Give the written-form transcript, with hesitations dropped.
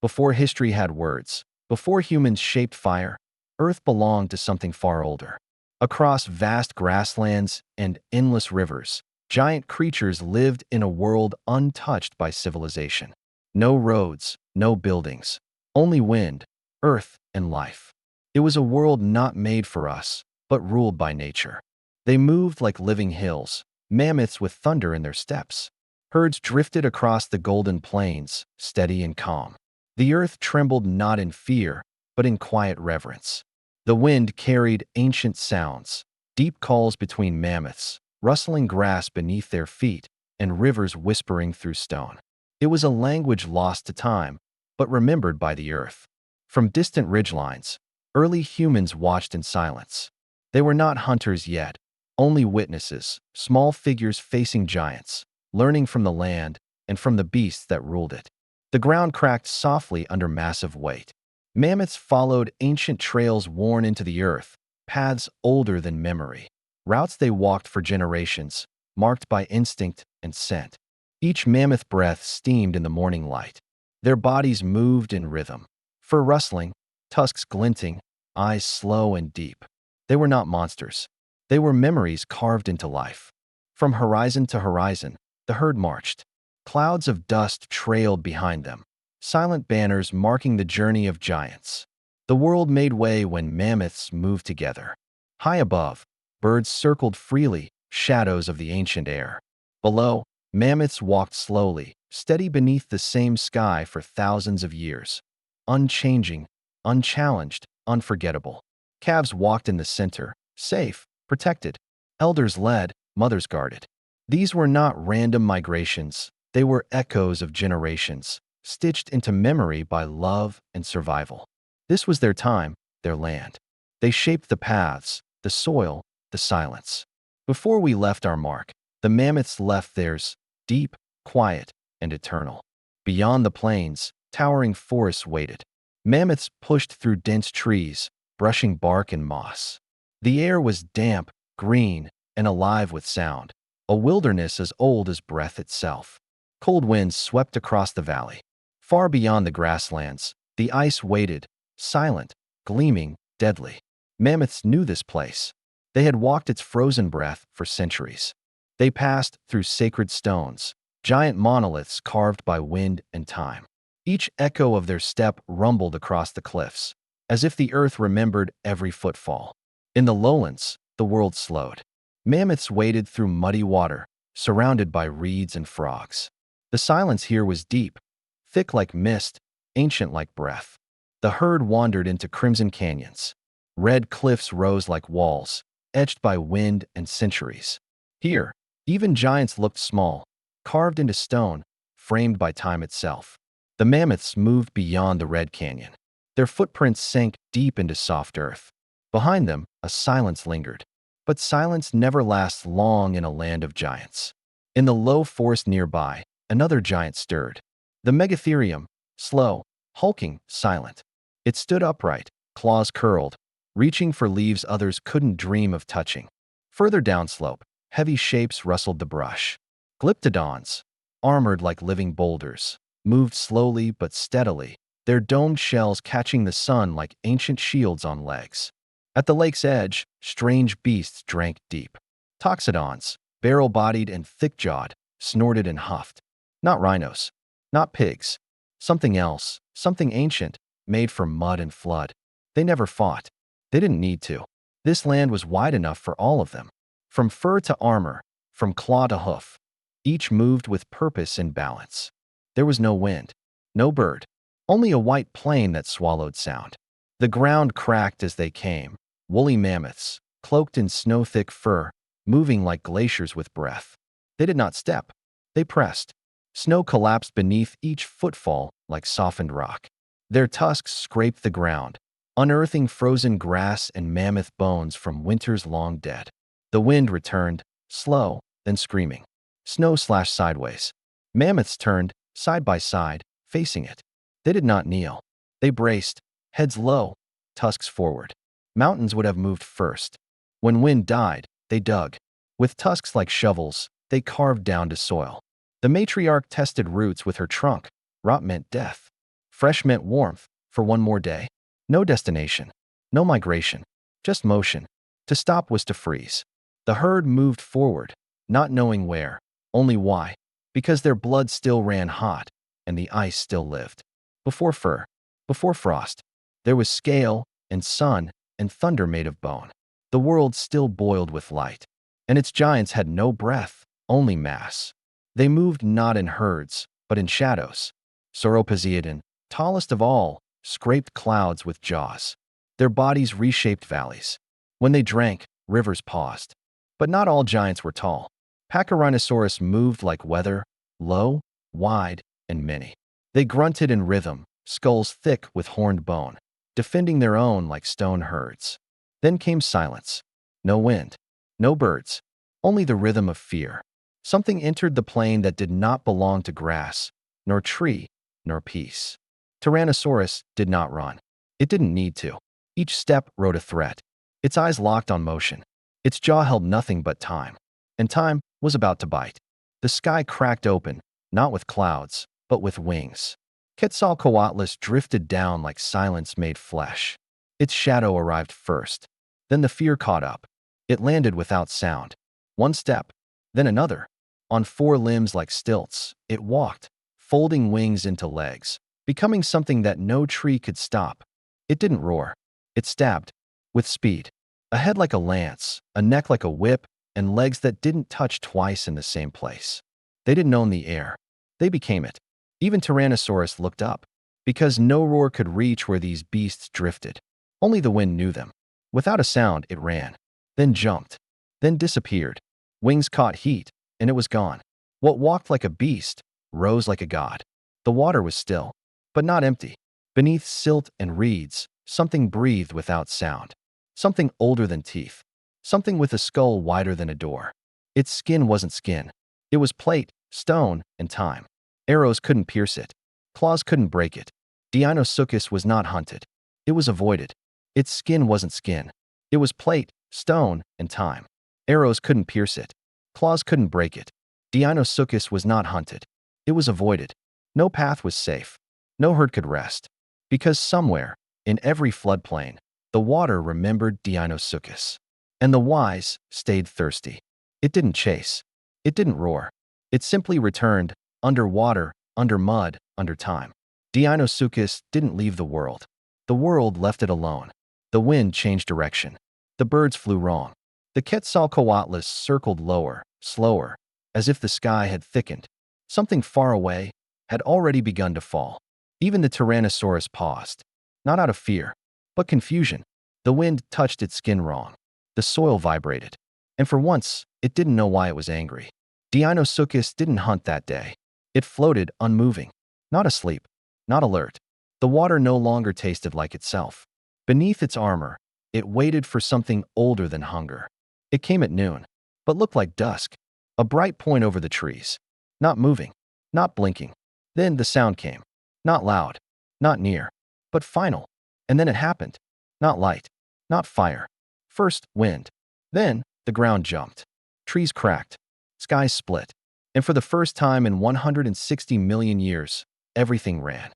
Before history had words, before humans shaped fire, Earth belonged to something far older. Across vast grasslands and endless rivers, giant creatures lived in a world untouched by civilization. No roads, no buildings, only wind, earth, and life. It was a world not made for us, but ruled by nature. They moved like living hills, mammoths with thunder in their steps. Herds drifted across the golden plains, steady and calm. The earth trembled not in fear, but in quiet reverence. The wind carried ancient sounds, deep calls between mammoths, rustling grass beneath their feet, and rivers whispering through stone. It was a language lost to time, but remembered by the earth. From distant ridgelines, early humans watched in silence. They were not hunters yet, only witnesses, small figures facing giants, learning from the land and from the beasts that ruled it. The ground cracked softly under massive weight. Mammoths followed ancient trails worn into the earth, paths older than memory. Routes they walked for generations, marked by instinct and scent. Each mammoth breath steamed in the morning light. Their bodies moved in rhythm, fur rustling, tusks glinting, eyes slow and deep. They were not monsters. They were memories carved into life. From horizon to horizon, the herd marched. Clouds of dust trailed behind them, silent banners marking the journey of giants. The world made way when mammoths moved together. High above, birds circled freely, shadows of the ancient air. Below, mammoths walked slowly, steady beneath the same sky for thousands of years. Unchanging, unchallenged, unforgettable. Calves walked in the center, safe, protected. Elders led, mothers guarded. These were not random migrations. They were echoes of generations, stitched into memory by love and survival. This was their time, their land. They shaped the paths, the soil, the silence. Before we left our mark, the mammoths left theirs, deep, quiet, and eternal. Beyond the plains, towering forests waited. Mammoths pushed through dense trees, brushing bark and moss. The air was damp, green, and alive with sound, a wilderness as old as breath itself. Cold winds swept across the valley. Far beyond the grasslands, the ice waited, silent, gleaming, deadly. Mammoths knew this place. They had walked its frozen breath for centuries. They passed through sacred stones, giant monoliths carved by wind and time. Each echo of their step rumbled across the cliffs, as if the earth remembered every footfall. In the lowlands, the world slowed. Mammoths waded through muddy water, surrounded by reeds and frogs. The silence here was deep, thick like mist, ancient like breath. The herd wandered into crimson canyons. Red cliffs rose like walls, etched by wind and centuries. Here, even giants looked small, carved into stone, framed by time itself. The mammoths moved beyond the Red Canyon. Their footprints sank deep into soft earth. Behind them, a silence lingered. But silence never lasts long in a land of giants. In the low forest nearby, another giant stirred. The megatherium, slow, hulking, silent. It stood upright, claws curled, reaching for leaves others couldn't dream of touching. Further downslope, heavy shapes rustled the brush. Glyptodons, armored like living boulders, moved slowly but steadily, their domed shells catching the sun like ancient shields on legs. At the lake's edge, strange beasts drank deep. Toxodons, barrel-bodied and thick-jawed, snorted and huffed. Not rhinos, not pigs. Something else, something ancient, made from mud and flood. They never fought. They didn't need to. This land was wide enough for all of them. From fur to armor, from claw to hoof. Each moved with purpose and balance. There was no wind, no bird, only a white plain that swallowed sound. The ground cracked as they came, woolly mammoths, cloaked in snow-thick fur, moving like glaciers with breath. They did not step. They pressed. Snow collapsed beneath each footfall like softened rock. Their tusks scraped the ground, unearthing frozen grass and mammoth bones from winters long dead. The wind returned, slow, then screaming. Snow slashed sideways. Mammoths turned, side by side, facing it. They did not kneel. They braced, heads low, tusks forward. Mountains would have moved first. When wind died, they dug. With tusks like shovels, they carved down to soil. The matriarch tested roots with her trunk. Rot meant death. Fresh meant warmth for one more day. No destination, no migration, just motion. To stop was to freeze. The herd moved forward, not knowing where, only why. Because their blood still ran hot, and the ice still lived. Before fur, before frost, there was scale and sun and thunder made of bone. The world still boiled with light, and its giants had no breath, only mass. They moved not in herds, but in shadows. Sauropods, tallest of all, scraped clouds with jaws. Their bodies reshaped valleys. When they drank, rivers paused. But not all giants were tall. Pachyrhinosaurus moved like weather, low, wide, and many. They grunted in rhythm, skulls thick with horned bone, defending their own like stone herds. Then came silence. No wind, no birds, only the rhythm of fear. Something entered the plain that did not belong to grass, nor tree, nor peace. Tyrannosaurus did not run. It didn't need to. Each step wrote a threat. Its eyes locked on motion. Its jaw held nothing but time. And time was about to bite. The sky cracked open, not with clouds, but with wings. Quetzalcoatlus drifted down like silence made flesh. Its shadow arrived first. Then the fear caught up. It landed without sound. One step, then another. On four limbs like stilts, it walked, folding wings into legs, becoming something that no tree could stop. It didn't roar. It stabbed, with speed. A head like a lance, a neck like a whip, and legs that didn't touch twice in the same place. They didn't own the air. They became it. Even Tyrannosaurus looked up, because no roar could reach where these beasts drifted. Only the wind knew them. Without a sound, it ran, then jumped, then disappeared. Wings caught heat, and it was gone. What walked like a beast rose like a god. The water was still, but not empty. Beneath silt and reeds, something breathed without sound. Something older than teeth. Something with a skull wider than a door. Its skin wasn't skin. It was plate, stone, and time. Arrows couldn't pierce it. Claws couldn't break it. Deinosuchus was not hunted. It was avoided. Its skin wasn't skin. It was plate, stone, and time. Arrows couldn't pierce it. Claws couldn't break it. Deinosuchus was not hunted. It was avoided. No path was safe. No herd could rest. Because somewhere, in every floodplain, the water remembered Deinosuchus. And the wise stayed thirsty. It didn't chase. It didn't roar. It simply returned, under water, under mud, under time. Deinosuchus didn't leave the world. The world left it alone. The wind changed direction. The birds flew wrong. The Quetzalcoatlus circled lower, slower, as if the sky had thickened. Something far away had already begun to fall. Even the Tyrannosaurus paused, not out of fear, but confusion. The wind touched its skin wrong. The soil vibrated. And for once, it didn't know why it was angry. Deinosuchus didn't hunt that day. It floated unmoving, not asleep, not alert. The water no longer tasted like itself. Beneath its armor, it waited for something older than hunger. It came at noon, but looked like dusk. A bright point over the trees. Not moving, not blinking. Then the sound came. Not loud, not near, but final. And then it happened. Not light, not fire. First, wind. Then, the ground jumped. Trees cracked. Skies split. And for the first time in 160 million years, everything ran.